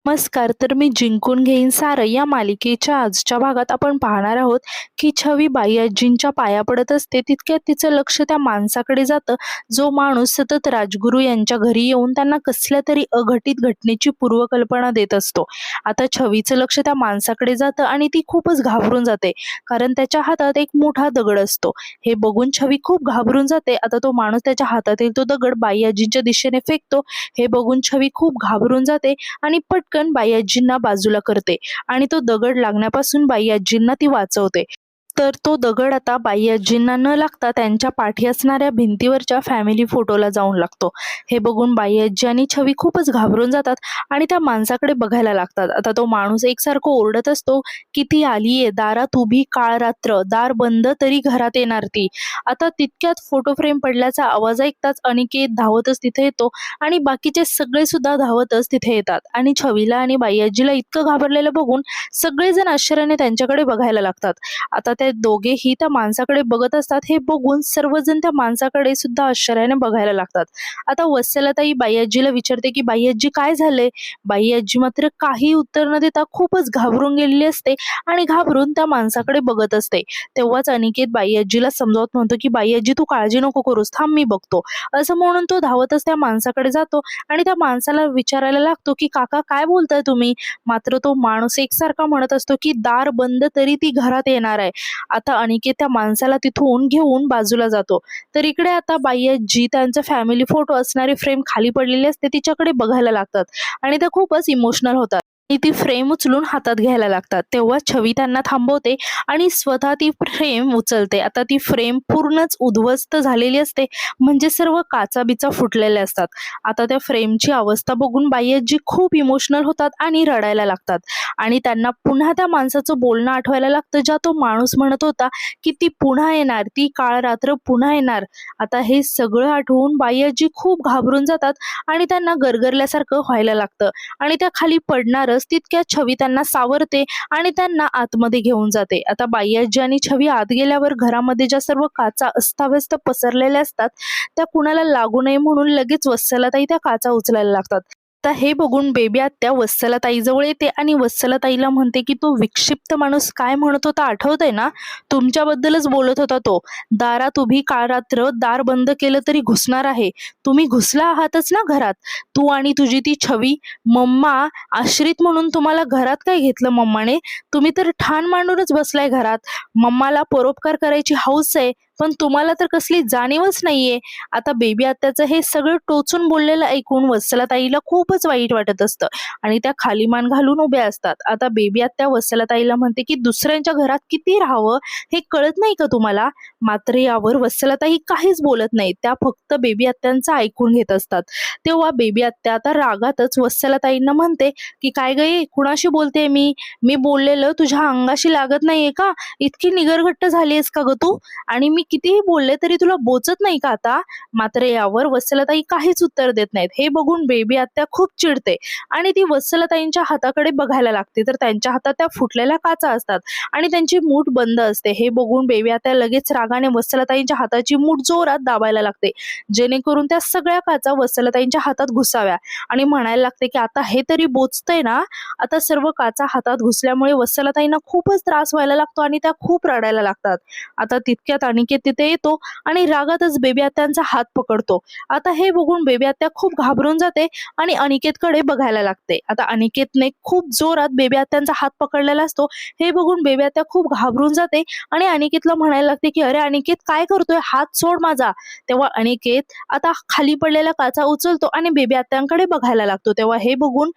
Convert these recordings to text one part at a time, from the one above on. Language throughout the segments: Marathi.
नमस्कार. तर मी जिंकून घेईन सारं या मालिकेच्या आजच्या भागात आपण पाहणार आहोत की छवी बाई आजींच्या पाया पडत असते. तितक्यात तिचं लक्ष त्या माणसाकडे जातं, जो माणूस सतत राजगुरू यांच्या घरी येऊन त्यांना कसल्या तरी अघटित घटनेची पूर्वकल्पना देत असतो. आता छवीचं लक्ष त्या माणसाकडे जातं आणि ती खूपच घाबरून जाते, कारण त्याच्या हातात एक मोठा दगड असतो. हे बघून छवी खूप घाबरून जाते. आता तो माणूस त्याच्या हातातील तो दगड बाई आजींच्या दिशेने फेकतो. हे बघून छवी खूप घाबरून जाते आणि पटकन बाई आजींना बाजूला करते आणि तो दगड लागण्यापासून बाई आजींना ती वाचवते. तर तो दगड आता बाई आजींना न लागता त्यांच्या पाठी असणाऱ्या भिंतीवरच्या फॅमिली फोटोला जाऊन लागतो. हे बघून बाई आजी आणि छवी खूपच घाबरून जातात आणि त्या माणसाकडे बघायला लागतात. आता तो माणूस एकसारखं ओरडत असतो की ती आलीये, दारात उभी काळ रात्र, दार बंद तरी घरात येणार ती. आता तितक्यात फोटो फ्रेम पडल्याचा आवाज ऐकताच अनिकेत धावतच तिथे येतो आणि बाकीचे सगळे सुद्धा धावतच तिथे येतात आणि छवीला आणि बाई आजीला इतकं घाबरलेलं बघून सगळेजण आश्चर्याने त्यांच्याकडे बघायला लागतात. आता ते दोघेही त्या माणसाकडे बघत असतात. हे बघून सर्वजण त्या माणसाकडे सुद्धा आश्चर्याने बघायला लागतात. आता वत्सलाताई बाई आजीला विचारते की बाई आजी काय झालंय? बाई आजी मात्र काही उत्तर न देता खूपच घाबरून गेलेली असते आणि घाबरून त्या माणसाकडे बघत असते. तेव्हाच अनिकेत बाई आजीला समजावत म्हणतो की बाई आजी तू काळजी नको करूस, थांब मी बघतो. असं म्हणून तो धावतच त्या माणसाकडे जातो आणि त्या माणसाला विचारायला लागतो की काका काय बोलताय तुम्ही? मात्र तो माणूस एकसारखा म्हणत असतो की दार बंद तरी ती घरात येणार आहे. आता अनिकेत त्या माणसाला तिथून घेऊन बाजूला जातो. तर इकडे आता बाई आजी त्यांचा फॅमिली फोटो असणारी फ्रेम खाली पडलेली असते तिच्याकडे बघायला लागतात आणि त्या खूपच इमोशनल होतात आणि ती फ्रेम उचलून हातात घ्यायला लागतात. तेव्हा छवी त्यांना थांबवते आणि स्वतः ती फ्रेम उचलते. आता ती फ्रेम पूर्णच उद्ध्वस्त झालेली असते, म्हणजे सर्व काचा बिचा फुटलेल्या असतात. आता त्या फ्रेमची अवस्था बघून बाई आजी खूप इमोशनल होतात आणि रडायला लागतात आणि त्यांना पुन्हा त्या माणसाचं बोलणं आठवायला लागतं, ज्या तो माणूस म्हणत होता की ती पुन्हा येणार, ती काळ रात्र पुन्हा येणार. आता हे सगळं आठवून बाई आजी खूप घाबरून जातात आणि त्यांना गरगरल्यासारखं व्हायला लागतं आणि त्या खाली पडणारच तितक्यात छवी त्यांना सावरते आणि त्यांना आतमध्ये घेऊन जाते. आता बाई आजी आणि छवी आत गेल्यावर घरामध्ये ज्या सर्व काचा अस्ताव्यस्त पसरलेल्या असतात त्या कुणाला लागू नये म्हणून लगेच वत्सलाताई त्या काचा उचलायला लागतात. आता हे बघून बेबी आत्या वत्सलाताईजवळ येते आणि वत्सलाताईला म्हणते की तो विक्षिप्त माणूस काय म्हणत होता आठवतंय ना? तुमच्याबद्दलच बोलत होता तो. दारात उभी काळ रात्र, दार बंद केलं तरी घुसणार आहे. तुम्ही घुसला आहातच ना घरात. तू आणि तुझी ती छवी. मम्मा आश्रित म्हणून तुम्हाला घरात काय घेतलं मम्माने? तुम्ही तर ठाण मांडूनच बसलाय घरात. मम्माला परोपकार करायची हौस आहे, पण तुम्हाला तर कसली जाणीवच नाहीये. आता बेबी आत्याचं हे सगळं टोचून बोललेलं ऐकून वत्सलाताईला खूपच वाईट वाटत असतं आणि त्या खाली मान घालून उभ्या असतात. आता बेबी आत्या वत्सलाताईला म्हणते की दुसऱ्यांच्या घरात किती राहावं हे कळत नाही का तुम्हाला? मात्र यावर वत्सलाताई काहीच बोलत नाही. त्या फक्त बेबी आत्यांचं ऐकून घेत असतात. तेव्हा बेबी आत्या आता रागातच वत्सलाताईंना म्हणते की काय गे, कुणाशी बोलते मी? मी बोललेलं तुझ्या अंगाशी लागत नाहीये का? इतकी निगरघट्ट झालीयस का ग तू? आणि मी कितीही बोलले तरी तुला बोचत नाही का आता? मात्र यावर वत्सलाताई काहीच उत्तर देत नाहीत. हे बघून बेबी आत्या खूप चिडते आणि ती वत्सलाताईंच्या हाताकडे बघायला लागते. तर त्यांच्या हातात त्या फुटलेल्या काचा असतात आणि त्यांची मूठ बंद असते. हे बघून बेबी आत्या लगेच रागाने वत्सलाताईंच्या हाताची मूठ जोरात दाबायला लागते, जेणेकरून त्या सगळ्या काचा वत्सलाताईंच्या हातात घुसाव्या आणि म्हणायला लागते की आता हे तरी बोचतंय ना? आता सर्व काचा हातात घुसल्यामुळे वत्सलाताईंना खूपच त्रास व्हायला लागतो आणि त्या खूप रडायला लागतात. आता तितक्यात अनिकेत तिथे येतो आणि रागातच बेबी आत्यांचा हात पकडतो. आता हे बघून बेबी आत्या खूप घाबरून जाते आणि अनिकेतकडे बघायला लागते. आता अनिकेतने खूप जोरात बेबी आत्यांचा हात पकडलेला असतो. हे बघून बेबी आत्या खूप घाबरून जाते आणि अनिकेतला म्हणायला लागते की अरे अनिकेत काय करतोय, हात सोड माझा. तेव्हा अनिकेत आता खाली पडलेला काचा उचलतो आणि बेबी आत्यांकडे बघायला लागतो. तेव्हा हे बघून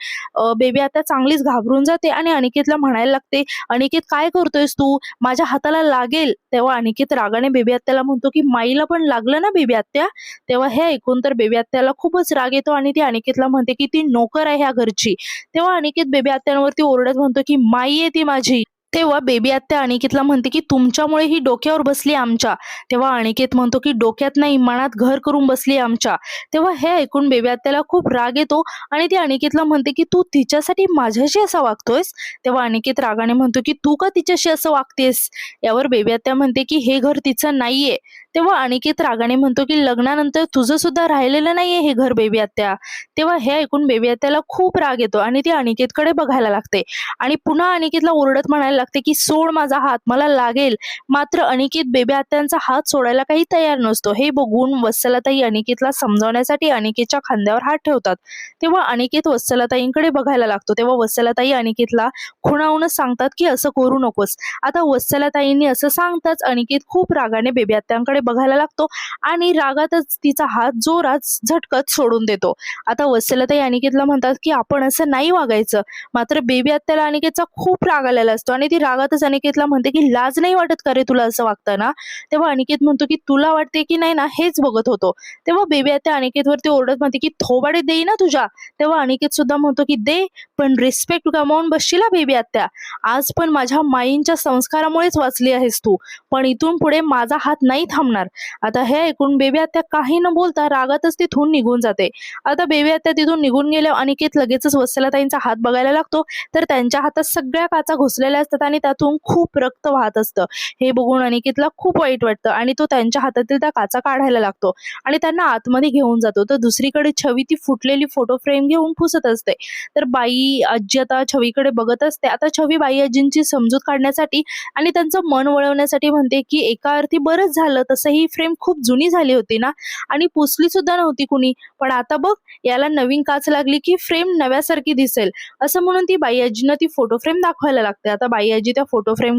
बेबी आत्या चांगलीच घाबरून जाते आणि अनिकेतला म्हणायला लागते, अनिकेत काय करतोयस तू? माझ्या हाताला लागेल. तेव्हा अनिकेत रागाने बेबी आत्याला म्हणतो की माईला पण लागलं ना बेबी आत्या? तेव्हा हे ऐकून तर बेबी आत्याला खूपच राग येतो आणि ती अनिकेतला म्हणते की ती नोकर आहे ह्या घरची. तेव्हा अनिकेत बेबी आत्यांवरती ओरडत म्हणतो की माई आहे ती माझी. तेव्हा बेबी आत्या अनिकेतला म्हणते की तुमच्यामुळे ही डोक्यावर बसली आमच्या. तेव्हा अनिकेत म्हणतो की डोक्यात नाही मनात घर करून बसली आमच्या. तेव्हा हे ऐकून बेबी आत्याला खूप राग येतो आणि ती अनिकेतला म्हणते की तू तिच्यासाठी माझ्याशी असा वागतोयस. तेव्हा अनिकेत रागाने म्हणतो की तू का तिच्याशी असं वागतेस. यावर बेबी आत्या म्हणते की हे घर तिचं नाहीये. तेव्हा अनिकेत रागाने म्हणतो की लग्नानंतर तुझं सुद्धा राहिलेलं नाहीये हे घर बेबी आत्या. तेव्हा हे ऐकून बेबी आत्याला खूप राग येतो आणि ती अनिकेतकडे बघायला लागते आणि पुन्हा अनिकेतला ओरडत म्हणायला लागते की सोड माझा हात मला लागेल. मात्र अनिकेत बेबी आत्यांचा हात सोडायला काही तयार नसतो. हे बघून वत्सलाताई अनिकेतला समजावण्यासाठी अनिकेतच्या खांद्यावर हात ठेवतात. तेव्हा अनिकेत वत्सलाताईंकडे बघायला लागतो. तेव्हा वत्सलाताई अनिकेतला खुणावूनच सांगतात की असं करू नकोस. आता वत्सलाताईंनी असं सांगताच अनिकेत खूप रागाने बेबी आत्यांकडे बघायला लागतो आणि रागातच तिचा हात जोरात झटकत सोडून देतो. आता वत्सलाताई अनिकेतला म्हणतात की आपण असं नाही वागायचं. मात्र बेबी आत्याला अनिकेतचा खूप राग आलेला असतो आणि ती रागातच अनिकेतला म्हणते की लाज नाही वाटत का रे तुला असं वागताना. तेव्हा अनिकेत म्हणतो की तुला वाटते की नाही ना हेच बघत होतो. तेव्हा बेबी आत्या अनिकेतवरती ओरडत म्हणते की थोबाडे देई ना तुझ्या. तेव्हा अनिकेत सुद्धा म्हणतो की दे पण रिस्पेक्ट गमावून बसशील बेबी आत्या. आज पण माझ्या माईंच्या संस्कारामुळेच वाचली आहेस तू. पण इथून पुढे माझा हात नाही थांबणार. आता हे ऐकून बेबी आत्या काही न बोलता रागातच तिथून निघून जाते. आता बेबी आत्या तिथून निघून गेल्यावर अनिकेत लगेचच वत्सलाताईंचा हात बघायला लागतो तर त्यांच्या हातात सगळ्या काचा घुसलेल्या असतात आणि त्यातून खूप रक्त वाहत असतं. हे बघून अनिकेतला खूप वाईट वाटतं आणि तो त्यांच्या हातातील त्या काचा काढायला लागतो आणि त्यांना आतमध्ये घेऊन जातो. तर दुसरीकडे छवी ती फुटलेली फोटो फ्रेम घेऊन पुसत असते. तर बाई आजी आता छवीकडे बघत असते. आता छवी बाई आजींची समजूत काढण्यासाठी आणि त्यांचं मन वळवण्यासाठी म्हणते की एका अर्थी बरंच झालं, तसं ही फ्रेम खूप जुनी झाली होती ना आणि पुसली सुद्धा नव्हती कुणी. पण आता बघ याला नवीन काच लागली की फ्रेम नव्यासारखी दिसेल. असं म्हणून ती बाई आजींना ती फोटो फ्रेम दाखवायला लागते. आता बाई आजी त्या फोटो फ्रेम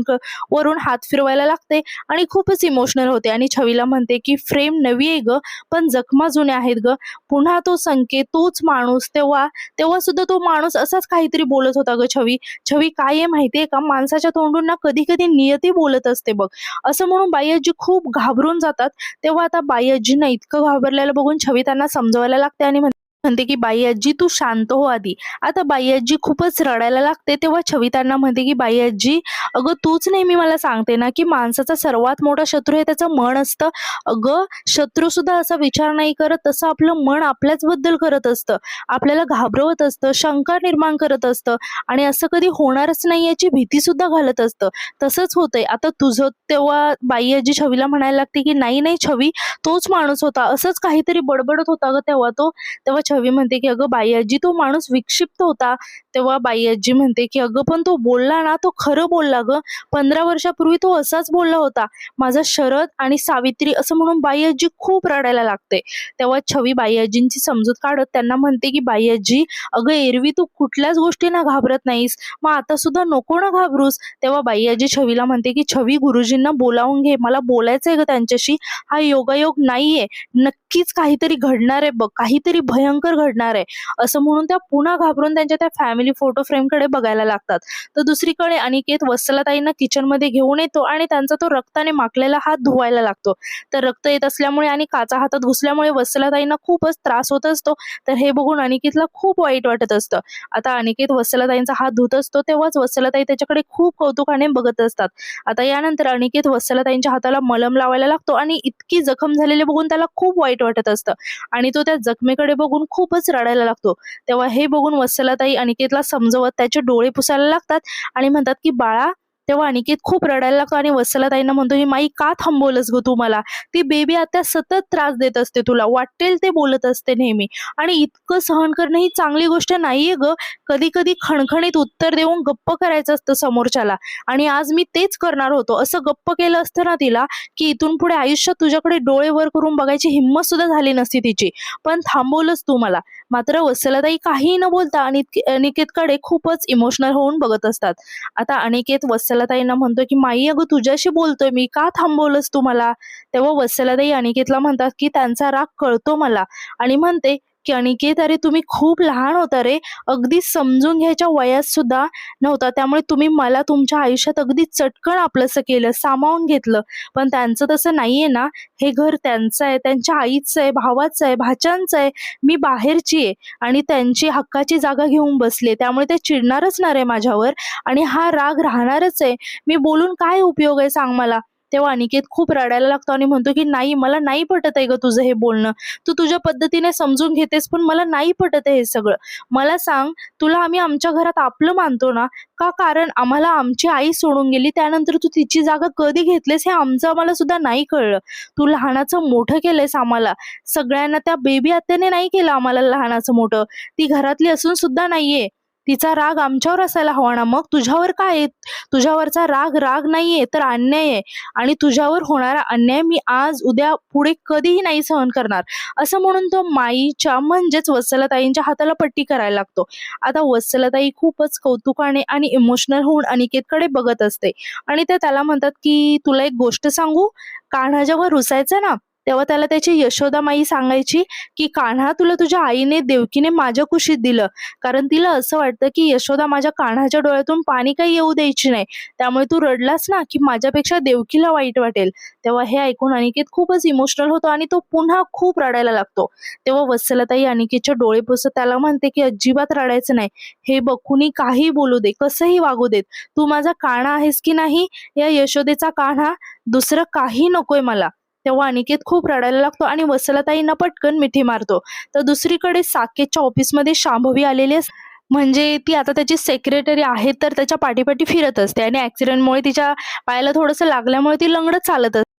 वरून हात फिरवायला लागते आणि खूपच इमोशनल होते आणि छवीला म्हणते की फ्रेम नवी आहे ग पण जखमा जुन्या आहेत ग. पुन्हा तो संकेत तोच माणूस तेव्हा तेव्हा सुद्धा तो माणूस असाच काहीतरी बोलत होता ग छवी. छवी काय आहे माहितीये का माणसाच्या तोंडून ना कधी कधी नियती बोलत असते बघ. असं म्हणून बाई आजी खूप घाबरून जातात. तेव्हा आता बाई आजींना इतकं घाबरलेलं बघून छवी त्यांना समजवायला लागते आणि म्हणते की बाई आजी तू शांत हो आधी. आता बाई आजी खूपच रडायला लागते. तेव्हा छवी त्यांना म्हणते की बाई आजी अगं तूच नेहमी मला सांगते ना की माणसाचा सर्वात मोठा शत्रू हे त्याचं मन असतं. अगं शत्रू सुद्धा असा विचार नाही करत, तसं आपलं मन आपल्याच बद्दल करत असतं. आपल्याला घाबरवत असतं, शंका निर्माण करत असतं आणि असं कधी होणारच नाही याची भीती सुद्धा घालत असतं. तसंच होतंय आता तुझं. तेव्हा बाई आजी छवीला म्हणायला लागते की नाही नाही छवी तोच माणूस होता, असंच काहीतरी बडबडत होता ग तेव्हा तो. तेव्हा छवी म्हणते की अगं बाई आजी तो माणूस विक्षिप्त होता. तेव्हा बाई आजी म्हणते की अगं पण तो बोलला ना, तो खरं बोलला ग. 15 वर्षापूर्वी तो असाच बोलला होता, माझा शरद आणि सावित्री असं म्हणून बाई आजी खूप रडायला लागते. तेव्हा छवी बाई आजींची समजूत काढत त्यांना म्हणते की बाई आजी अगं एरवी तू कुठल्याच गोष्टींना घाबरत नाहीस, मग आता सुद्धा नको ना घाबरूस. तेव्हा बाई आजी छवीला म्हणते की छवी गुरुजींना बोलावून घे, मला बोलायचंय ग त्यांच्याशी. हा योगायोग नाहीये, नक्कीच काहीतरी घडणार आहे बघ, काहीतरी भयंकर घडणार आहे. असं म्हणून त्या पुन्हा घाबरून त्यांच्या त्या फॅमिली फोटो फ्रेम कडे बघायला लागतात. तर दुसरीकडे अनिकेत वत्सलाताईंना किचन मध्ये घेऊन येतो आणि त्यांचा तो रक्ताने माखलेला हात धुवायला लागतो. तर रक्त येत असल्यामुळे आणि काचा हातात घुसल्यामुळे वत्सलाताईंना खूपच त्रास होत असतो. तर हे बघून अनिकेतला खूप वाईट वाटत असतं. आता अनिकेत वत्सलाताईंचा हात धुत असतो तेव्हाच वत्सलाताई त्याच्याकडे खूप कौतुकाने बघत असतात. आता यानंतर अनिकेत वत्सलाताईंच्या हाताला मलम लावायला लागतो आणि इतकी जखम झालेली बघून त्याला खूप वाईट वाटत असतं आणि तो त्या जखमेकडे बघून खूपच रडायला लागतो. तेव्हा हे बघून वत्सलाताई अनिकेतला समजवत त्याचे डोळे पुसायला लागतात आणि म्हणतात की बाळा. तेव्हा अनिकेत खूप रडायला लागतो आणि वत्सलाताईंना म्हणतो ही माई का थांबवलंस ग तू मला. ती बेबी आता सतत त्रास देत असते तुला, वाटेल ते बोलत असते नेहमी आणि इतकं सहन करणं ही चांगली गोष्ट नाहीये ग. कधी कधी खणखणीत उत्तर देऊन गप्प करायचं असतं समोरच्याला आणि आज मी तेच करणार होतो. असं गप्प केलं असतं ना तिला की इथून पुढे आयुष्यात तुझ्याकडे डोळे वर करून बघायची हिंमत सुद्धा झाली नसती तिची. पण थांबवलंच तू मला. मात्र वत्सलाताई काहीही न बोलता अनिकेतकडे खूपच इमोशनल होऊन बघत असतात. आता अनिकेत वत्सलाताईंना म्हणतो की माई अगं तुझ्याशी बोलतोय मी, का थांबवलंस तू मला. तेव्हा वत्सलाताई अनिकेतला म्हणतात की त्यांचा राग कळतो मला आणि म्हणते की "अनिकेत, अरे तुम्ही खूप लहान होता रे, अगदी समजून घ्यायच्या वयात सुद्धा नव्हता. त्यामुळे तुम्ही मला तुमच्या आयुष्यात अगदी चटकन आपलंसं केलं, सामावून घेतलं. पण त्यांचं तसं नाहीये ना. हे घर त्यांचं आहे, त्यांच्या आईचं आहे, भावाचं आहे, भाच्यांचं आहे. मी बाहेरची आहे आणि त्यांची हक्काची जागा घेऊन बसले. त्यामुळे ते चिडणारच ना रे माझ्यावर आणि हा राग राहणारच आहे. मी बोलून काय उपयोग आहे सांग मला?" तेव्हा अनिकेत खूप रडायला लागतो आणि म्हणतो, की "नाही, मला नाही पटत आहे गं तुझं हे बोलणं. तू तुझ्या पद्धतीने समजून घेतेस, पण मला नाही पटत आहे हे सगळं. मला सांग, तुला आम्ही आमच्या घरात आपलं मानतो ना, का कारण आम्हाला आमची आई सोडून गेली, त्यानंतर तू तिची जागा कधी घेतलीस हे आमचं आम्हाला सुद्धा नाही कळलं. तू लहानाचं मोठं केलंयस आम्हाला. सगळ्यांना त्या बेबी आत्याने नाही केलं आम्हाला लहानाचं मोठं. ती घरातली असून सुद्धा नाहीये. तिचा राग आमच्यावर असायला हवा ना मग. तुझ्यावर काय आहे? तुझ्यावरचा राग राग नाहीये, तर अन्याय आहे आणि तुझ्यावर होणारा अन्याय मी आज, उद्या, पुढे कधीही नाही सहन करणार." असं म्हणून तो माईच्या म्हणजेच वत्सलाताईंच्या हाताला पट्टी करायला लागतो. आता वत्सलाताई खूपच कौतुकाने आणि इमोशनल होऊन अनिकेतकडे बघत असते आणि त्या त्याला म्हणतात, की "तुला एक गोष्ट सांगू? कान्हा जेव्हा रुसायचा ना, तेव्हा त्याला त्याची यशोदा माई सांगायची, की "कान्हा, तुला तुझ्या आईने, देवकीने माझ्या कुशीत दिलं. कारण तिला असं वाटतं, की यशोदा माझ्या कान्हाच्या डोळ्यातून पाणी काही येऊ द्यायची नाही. त्यामुळे तू रडलास ना, की माझ्यापेक्षा देवकीला वाईट वाटेल." तेव्हा हे ऐकून अनिकेत खूपच इमोशनल होतो आणि तो पुन्हा खूप रडायला लागतो. तेव्हा वत्सलाताई अनिकेतचे डोळे पुसत त्याला म्हणते, की "अजिबात रडायचं नाही. हे बघ, कुणी काहीही बोलू दे, कसंही वागू देत. तू माझा कान्हा आहेस की नाही? या यशोदेचा कान्हा. दुसरं काही नकोय मला." तेव्हा अनिकेत खूप रडायला लागतो आणि वत्सलाताईंना पटकन मिठी मारतो. तर दुसरीकडे साकेतच्या ऑफिसमध्ये शांभवी आलेली असते. म्हणजे ती आता त्याची सेक्रेटरी आहे, तर त्याच्या पाठीपाठी फिरत असते आणि ॲक्सिडेंटमुळे तिच्या पायाला थोडंसं लागल्यामुळे ती लंगडत चालत असते.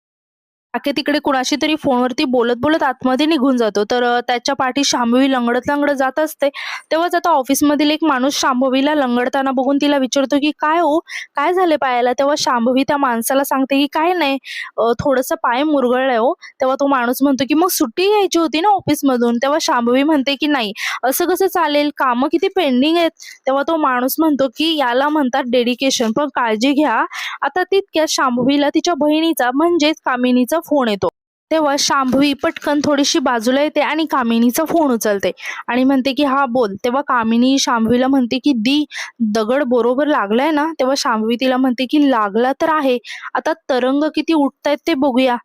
साकेत तिकडे कुणाशी तरी फोनवरती बोलत-बोलत आतमध्ये निघून जातो. तर त्याच्या पाठी शांभवी लंगडत-लंगडत जात असते. तेव्हाच आता ऑफिसमधील एक माणूस शांभवीला लंगडताना बघून तिला विचारतो, की "काय हो? काय झालंय पायाला?" तेव्हा शांभवी त्या माणसाला सांगते, की "काही नाही, थोडंसं पाय मुरगळलाय हो." तेव्हा तो माणूस म्हणतो, की "मग सुट्टी घ्यायची होती ना ऑफिसमधून." तेव्हा शांभवी म्हणते, की "नाही, असं कसं चालेल? कामं किती पेंडिंग आहेत." तेव्हा तो माणूस म्हणतो, की "याला म्हणतात डेडिकेशन. पण काळजी घ्या." आता तितक्यात शांभवीला तिच्या बहिणीचा म्हणजेच कामिनीचा फोन येतो. तेव्हा शांभवी पटकन थोडीशी बाजूला येते आणि कामिनीचा फोन उचलते आणि म्हणते, की "हां, बोल." तेव्हा कामिनी शांभवीला म्हणते, की "दी, दगड बरोबर लागलाय ना?" तेव्हा शांभवी तिला म्हणते, की "लागला तर आहे. आता तरंग किती उठतायत ते बघूया."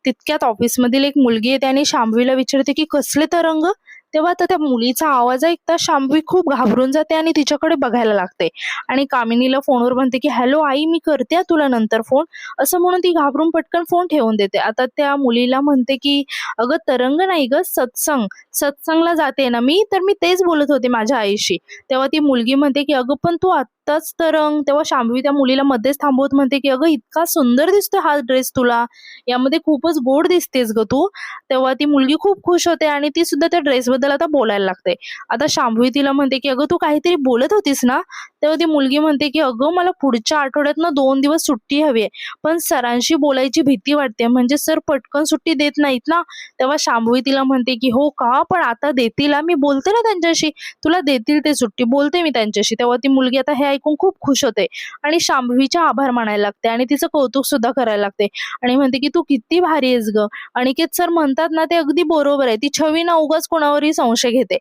तितक्यात ऑफिसमधील एक मुलगी येते आणि शांभवीला विचारते, की "कसले तरंग?" तेव्हा आता त्या मुलीचा आवाज ऐकता शांभवी खूप घाबरून जाते आणि तिच्याकडे बघायला लागते आणि कामिनीला फोनवर म्हणते, की "हॅलो आई, मी करते हां तुला नंतर फोन." असं म्हणून ती घाबरून पटकन फोन ठेवून देते. आता त्या मुलीला म्हणते, की "अगं तरंग नाही गं, सत्संग. सत्संगला जाते ना मी, तर मी तेच बोलत होते माझ्या आईशी." तेव्हा ती मुलगी म्हणते, की "अगं पण तू आत्ताच तरंग." तेव्हा शांभवी त्या मुलीला मध्येच थांबवत म्हणते, की "अगं इतका सुंदर दिसतोय हा ड्रेस तुला. यामध्ये खूपच गोड दिसतेस गं तू." तेव्हा ती मुलगी खूप खुश होते आणि ती सुद्धा त्या ड्रेसबद्दल आता बोलायला लागते. आता शांभवी तिला म्हणते, की "अगं तू काहीतरी बोलत होतीस ना?" तेव्हा ती मुलगी म्हणते, की "अगं मला पुढच्या आठवड्यात ना 2 दिवस सुट्टी हवी आहे. पण सरांशी बोलायची भीती वाटते. म्हणजे सर पटकन सुट्टी देत नाहीत ना." तेव्हा शांभवी तिला म्हणते, की "हो का? पण आता देतील हां, मी बोलते ना त्यांच्याशी. तुला देतील ते सुट्टी, बोलते मी त्यांच्याशी." तेव्हा ती मुलगी आता हे ऐकून खूप खुश होते आणि शांभवीचे आभार मानायला लागते आणि तिचं कौतुक सुद्धा करायला लागते आणि म्हणते, की "तू किती भारी आहेस गं." अनिकेत सर म्हणतात ना ते अगदी बरोबर आहे. ती छवी ना उगाच कोणावरही संशय घेते.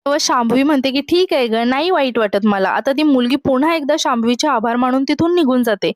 तेव्हा शांभवी म्हणते, की "ठीक आहे गं, नाही वाईट वाटत मला." आता ती मुलगी पुन्हा एकदा शांभवीचे आभार मानून तिथून निघून जाते.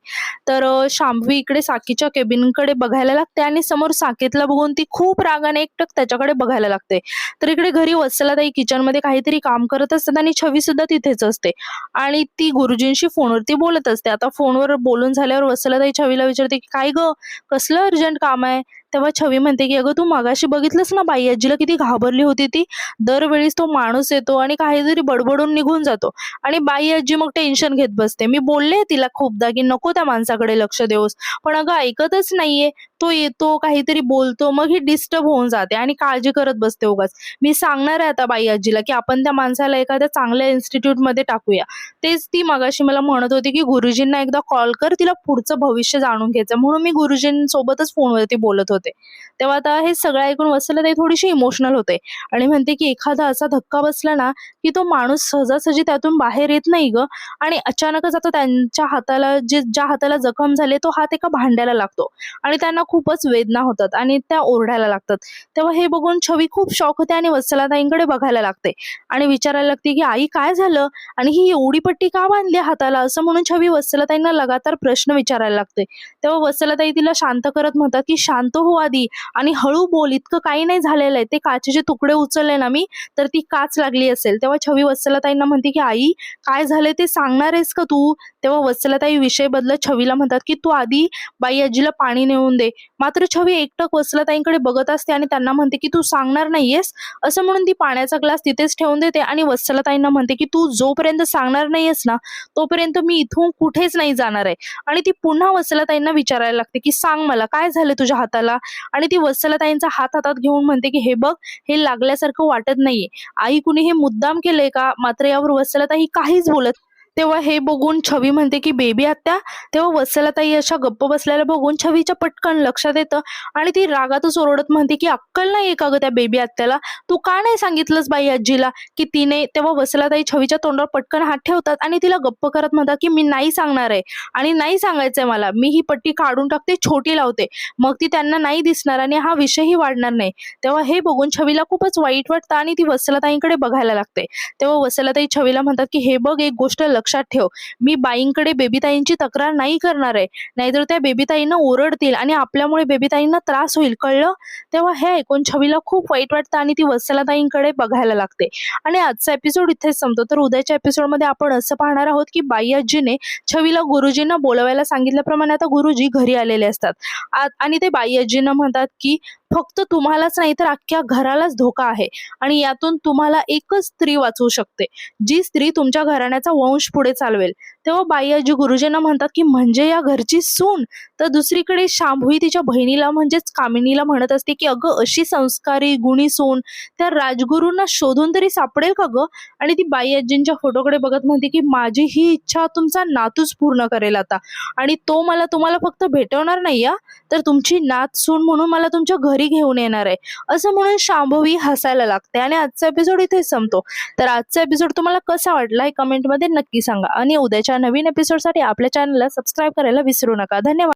तर शांभवी इकडे साकेतच्या केबिनकडे बघायला लागते आणि समोर साकेतला बघून ती खूप रागाने एकटक त्याच्याकडे बघायला लागते. तर इकडे घरी वत्सलाताई किचनमध्ये काहीतरी काम करत असतात आणि छवी सुद्धा तिथेच असते आणि ती गुरुजींशी फोनवरती बोलत असते. आता फोनवर बोलून झाल्यावर वत्सलाताई छवीला विचारते, की "काय गं, कसलं अर्जंट काम आहे?" तेव्हा छवी म्हणते, की "अगं तू मगाशी बघितलंस ना बाई आजीला किती घाबरली होती ती. दरवेळेस तो माणूस येतो आणि काहीतरी बडबडून निघून जातो आणि बाई आजी मग टेन्शन घेत बसते. मी बोलले तिला खूपदा, की नको त्या माणसाकडे लक्ष देऊस, पण अगं ऐकतच नाहीये. तो येतो, काहीतरी बोलतो, मग ही डिस्टर्ब होऊन जाते आणि काळजी करत बसते उगाच. मी सांगणार आहे आता बाई आजीला, की आपण त्या माणसाला एखाद्या चांगल्या इन्स्टिट्यूटमध्ये टाकूया." तेच ती मगाशी मला म्हणत होती, की "गुरुजींना एकदा कॉल कर, तिला पुढचं भविष्य जाणून घ्यायचं." म्हणून मी गुरुजींसोबतच फोनवरती बोलत होते. तेव्हा आता हे सगळं ऐकून वत्सलाताई थोडीशी इमोशनल होते आणि म्हणते, की "एखादा असा धक्का बसला ना, की तो माणूस सहजासहजी त्यातून बाहेर येत नाही गं आणि अचानकच आता त्यांच्या हाताला ज्या हाताला जखम झाली तो हात एका भांड्याला लागतो आणि त्यांना खूपच वेदना होतात आणि त्या ओरडायला लागतात. तेव्हा हे बघून छवी खूप शॉक होते आणि वत्सलाताईंकडे बघायला लागते आणि विचारायला लागते की आई काय झालं आणि ही एवढी पट्टी का बांधली हाताला, असं म्हणून छवी वत्सलाताईंना लगातार प्रश्न विचारायला लागते. तेव्हा वत्सलाताई तिला शांत करत म्हणतात की शांत हो आधी आणि हळू बोल, इतकं काही नाही झालेलं आहे, ते काचेचे तुकडे उचलले ना मी तर ती काच लागली असेल. तेव्हा छवी वत्सलाताईंना म्हणते की आई काय झाले ते सांगणार आहेस का तू? तेव्हा वत्सलाताई विषय बदलत छवीला म्हणतात की तू आधी बाई आजीला पाणी नेऊन दे. मात्र छवी एकटक वत्सलाताईंकडे बघत असते आणि त्यांना म्हणते की तू सांगणार नाहीयेस, असं म्हणून ती पाण्याचा ग्लास तिथेच ठेवून देते आणि वत्सलाताईंना म्हणते की तू जोपर्यंत सांगणार नाहीयेस ना तोपर्यंत मी इथून कुठेच नाही जाणार आहे. आणि ती पुन्हा वत्सलाताईंना विचारायला लागते की सांग मला काय झालं तुझ्या हाताला. आणि ती वत्सलाताईंचा हात हातात घेऊन म्हणते की हे बघ, हे लागल्यासारखं वाटत नाहीये, आई कुणी हे मुद्दाम केलंय का? मात्र यावर वत्सलाताई काहीच बोलत. तेव्हा हे बघून छवी म्हणते की बेबी आत्या. तेव्हा वत्सलाताई अशा गप्प बसलेल्या बघून छवीच्या पटकन लक्षात येतं आणि ती रागातच ओरडत म्हणते की अक्कल नाही का ग त्या बेबी आत्याला, तू का नाही सांगितलंस बाई आजीला की तिने. तेव्हा वत्सलाताई छवीच्या तोंडावर पटकन हात ठेवतात आणि तिला गप्प करत म्हणतात की मी नाही सांगणार आहे आणि नाही सांगायचंय मला, मी ही पट्टी काढून टाकते, छोटी लावते, मग ती त्यांना नाही दिसणार आणि हा विषयही वाढणार नाही. तेव्हा हे बघून छवीला खूपच वाईट वाटतं आणि ती वत्सलाताईंकडे बघायला लागते. तेव्हा वत्सलाताई छवीला म्हणतात की हे बघ, एक गोष्ट लक्षात ठेव, मी बाईंकडे बेबीताईंची तक्रार नाही करणार आहे, नाहीतर त्या बेबीताईंना ओरडतील आणि आपल्यामुळे बेबीताईंना त्रास होईल, कळलं? तेव्हा हे ऐकून छवीला खूप वाईट वाटतं आणि ती वत्सलाताईंकडे बघायला लागते. आणि आजचा एपिसोड इथेच संपतो. तर उद्याच्या एपिसोडमध्ये आपण असं पाहणार आहोत की बाई आजीने छवीला गुरुजींना बोलवायला सांगितल्याप्रमाणे आता गुरुजी घरी आलेले असतात. आणि ते बाई आजींना म्हणतात की फक्त तुम्हालाच नाही तर अख्ख्या घरालाच धोका आहे आणि यातून तुम्हाला एकच स्त्री वाचवू शकते, जी स्त्री तुमच्या घराण्याचा वंश पुढे चालवेल. तेव्हा बाई आजी गुरुजींना म्हणतात की म्हणजे या घरची सून. तर दुसरीकडे शांभवी तिच्या बहिणीला म्हणजेच कामिनीला म्हणत असते की अगं, अशी संस्कारी गुणी सून त्या राजगुरूंना शोधून तरी सापडेल का ग? आणि ती बाई आजींच्या फोटोकडे बघत म्हणते की माझी ही इच्छा तुमचा नातूच पूर्ण करेल आता, आणि तो मला तुम्हाला फक्त भेटवणार नाही तर तुमची नात सून म्हणून मला तुमच्या घरी घेऊन येणार आहे, असं म्हणून शांभवी हसायला लागते. आणि आजचा एपिसोड इथे संपतो. तर आजचा एपिसोड तुम्हाला कसा वाटला हे कमेंटमध्ये नक्की सांगा आणि उद्याच्या नवीन एपिसोडसाठी आपल्या चॅनलला सबस्क्राईब करायला विसरू नका. धन्यवाद.